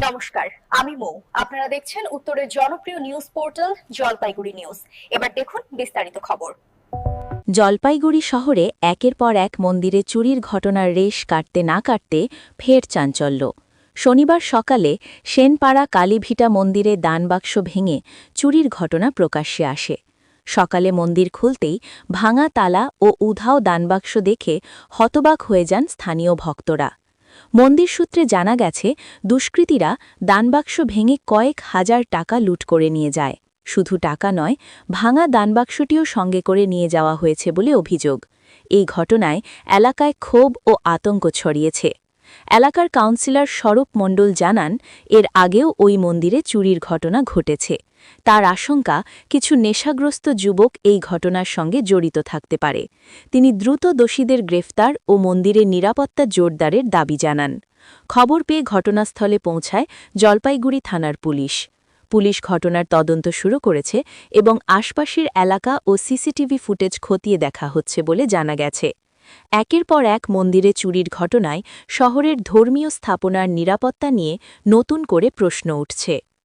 নমস্কার, আমি মৌ। আপনারা দেখছেন উত্তরের জনপ্রিয় নিউজ পোর্টাল জলপাইগুড়ি নিউজ। এবার দেখুন বিস্তারিত খবর। জলপাইগুড়ি শহরে একের পর এক মন্দিরে চুরির ঘটনার রেশ কাটতে না কাটতে ফের চাঞ্চল্য। শনিবার সকালে সেনপাড়া কালীভিটা মন্দিরে দানবাক্স ভেঙে চুরির ঘটনা প্রকাশ্যে আসে। সকালে মন্দির খুলতেই ভাঙা তালা ও উধাও দানবাক্স দেখে হতবাক হয়ে যান স্থানীয় ভক্তরা। মন্দির সূত্রে জানা গেছে, দুষ্কৃতীরা দানবাক্স ভেঙে কয়েক হাজার টাকা লুট করে নিয়ে যায়। শুধু টাকা নয়, ভাঙা দানবাক্সটিও সঙ্গে করে নিয়ে যাওয়া হয়েছে বলে অভিযোগ। এই ঘটনায় এলাকায় ক্ষোভ ও আতঙ্ক ছড়িয়েছে। এলাকার কাউন্সিলর স্বরূপ মণ্ডল জানান, এর আগেও ওই মন্দিরে চুরির ঘটনা ঘটেছে। তার আশঙ্কা, কিছু নেশাগ্রস্ত যুবক এই ঘটনার সঙ্গে জড়িত থাকতে পারে। তিনি দ্রুত দোষীদের গ্রেফতার ও মন্দিরের নিরাপত্তা জোরদারের দাবি জানান। খবর পেয়ে ঘটনাস্থলে পৌঁছায় জলপাইগুড়ি থানার পুলিশ। পুলিশ ঘটনার তদন্ত শুরু করেছে এবং আশপাশের এলাকা ও সিসিটিভি ফুটেজ খতিয়ে দেখা হচ্ছে বলে জানা গেছে। একের পর এক মন্দিরে চুরির ঘটনায় শহরের ধর্মীয় স্থাপনার নিরাপত্তা নিয়ে নতুন করে প্রশ্ন উঠছে।